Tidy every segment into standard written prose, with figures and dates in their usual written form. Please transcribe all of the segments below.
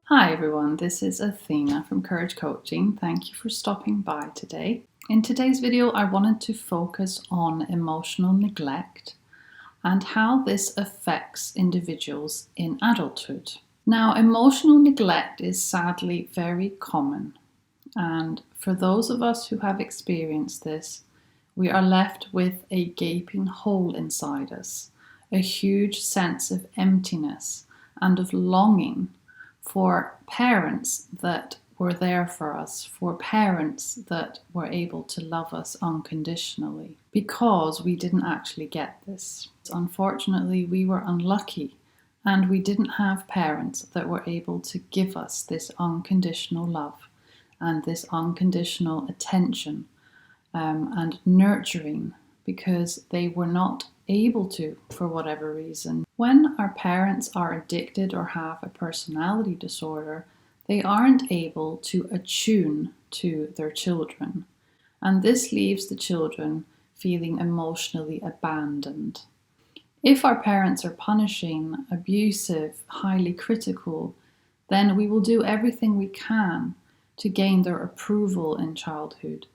Hi everyone, this is Athena from Courage Coaching. Thank you for stopping by today. In today's video, I wanted to focus on emotional neglect and how this affects individuals in adulthood. Now, emotional neglect is sadly very common, and for those of us who have experienced this, we are left with a gaping hole inside us, a huge sense of emptiness and of longing for parents that were there for us, for parents that were able to love us unconditionally, because we didn't actually get this. Unfortunately, we were unlucky and we didn't have parents that were able to give us this unconditional love and this unconditional attention and nurturing, because they were not able to for whatever reason. When our parents are addicted or have a personality disorder, they aren't able to attune to their children, and this leaves the children feeling emotionally abandoned. If our parents are punishing, abusive, highly critical, then we will do everything we can to gain their approval in childhood.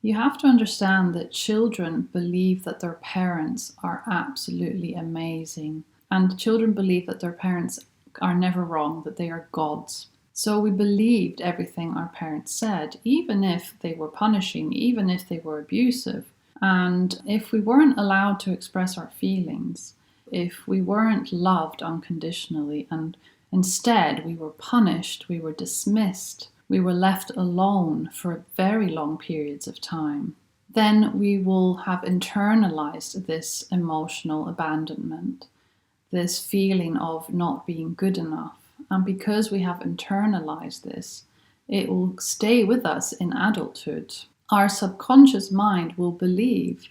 You have to understand that children believe that their parents are absolutely amazing, and children believe that their parents are never wrong, that they are gods. So we believed everything our parents said, even if they were punishing, even if they were abusive. And if we weren't allowed to express our feelings, if we weren't loved unconditionally, and instead we were punished, we were dismissed, we were left alone for very long periods of time, then we will have internalized this emotional abandonment, this feeling of not being good enough. And because we have internalized this, it will stay with us in adulthood. Our subconscious mind will believe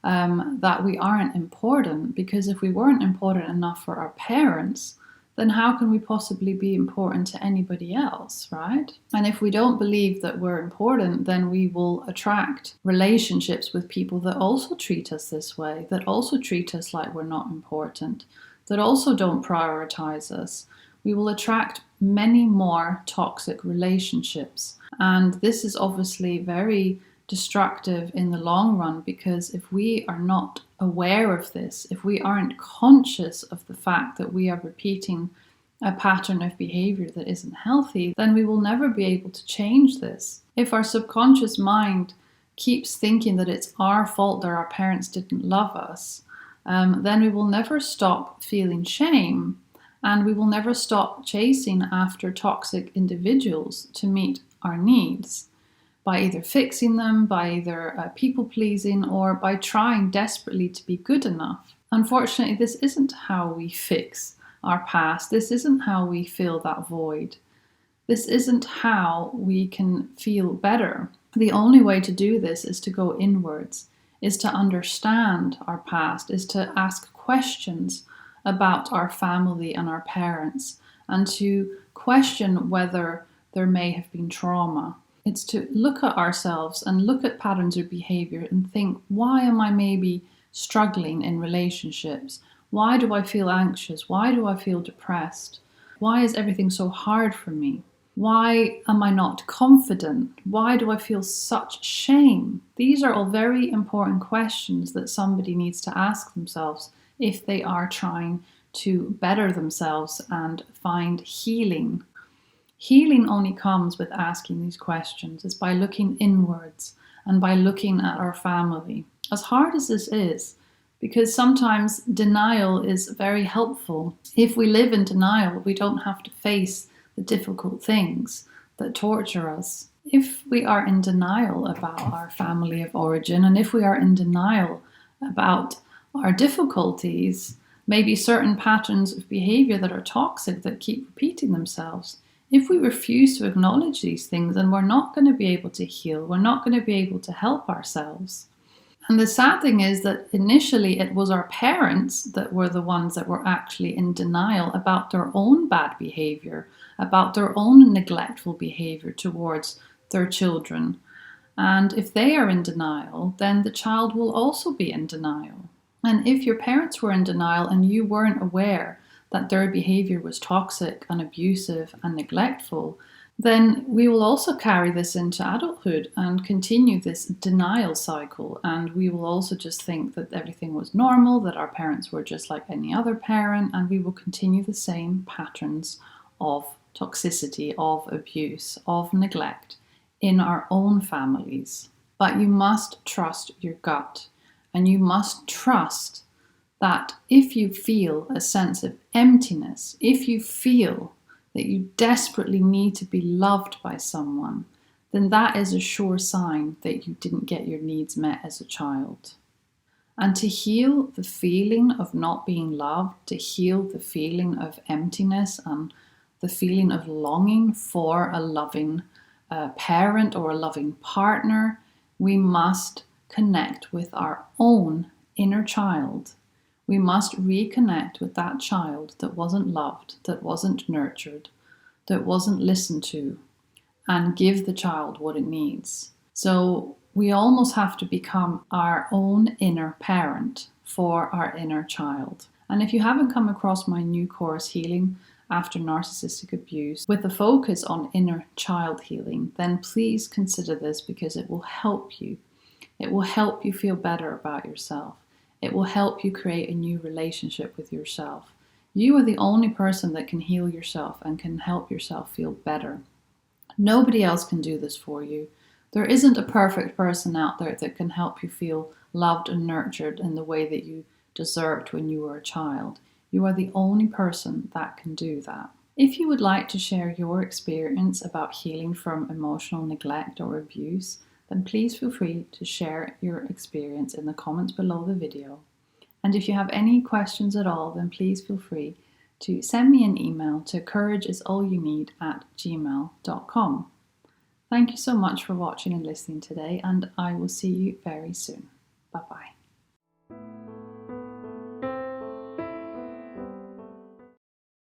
that we aren't important, because if we weren't important enough for our parents, then how can we possibly be important to anybody else, right? And if we don't believe that we're important, then we will attract relationships with people that also treat us this way, that also treat us like we're not important, that also don't prioritize us. We will attract many more toxic relationships. And this is obviously very destructive in the long run, because if we are not aware of this, if we aren't conscious of the fact that we are repeating a pattern of behavior that isn't healthy, then we will never be able to change this. If our subconscious mind keeps thinking that it's our fault that our parents didn't love us, then we will never stop feeling shame, and we will never stop chasing after toxic individuals to meet our needs, by either fixing them, by either people-pleasing, or by trying desperately to be good enough. Unfortunately, this isn't how we fix our past. This isn't how we fill that void. This isn't how we can feel better. The only way to do this is to go inwards, is to understand our past, is to ask questions about our family and our parents, and to question whether there may have been trauma. It's to look at ourselves and look at patterns of behavior and think, why am I maybe struggling in relationships? Why do I feel anxious? Why do I feel depressed? Why is everything so hard for me? Why am I not confident? Why do I feel such shame? These are all very important questions that somebody needs to ask themselves if they are trying to better themselves and find healing. Healing only comes with asking these questions. It's by looking inwards and by looking at our family. As hard as this is, because sometimes denial is very helpful. If we live in denial, we don't have to face the difficult things that torture us. If we are in denial about our family of origin, and if we are in denial about our difficulties, maybe certain patterns of behavior that are toxic that keep repeating themselves, if we refuse to acknowledge these things, then we're not going to be able to heal. We're not going to be able to help ourselves. And the sad thing is that initially it was our parents that were the ones that were actually in denial about their own bad behavior, about their own neglectful behavior towards their children. And if they are in denial, then the child will also be in denial. And if your parents were in denial and you weren't aware that their behavior was toxic and abusive and neglectful, then we will also carry this into adulthood and continue this denial cycle. And we will also just think that everything was normal, that our parents were just like any other parent, and we will continue the same patterns of toxicity, of abuse, of neglect in our own families. But you must trust your gut, and you must trust that if you feel a sense of emptiness, if you feel that you desperately need to be loved by someone, then that is a sure sign that you didn't get your needs met as a child. And to heal the feeling of not being loved, to heal the feeling of emptiness and the feeling of longing for a loving parent or a loving partner, we must connect with our own inner child. We must reconnect with that child that wasn't loved, that wasn't nurtured, that wasn't listened to, and give the child what it needs. So we almost have to become our own inner parent for our inner child. And if you haven't come across my new course, Healing After Narcissistic Abuse, with a focus on inner child healing, then please consider this, because it will help you. It will help you feel better about yourself. It will help you create a new relationship with yourself. You are the only person that can heal yourself and can help yourself feel better. Nobody else can do this for you. There isn't a perfect person out there that can help you feel loved and nurtured in the way that you deserved when you were a child. You are the only person that can do that. If you would like to share your experience about healing from emotional neglect or abuse, then please feel free to share your experience in the comments below the video. And if you have any questions at all, then please feel free to send me an email to courageisallyounneed@gmail.com. Thank you so much for watching and listening today, and I will see you very soon. Bye-bye.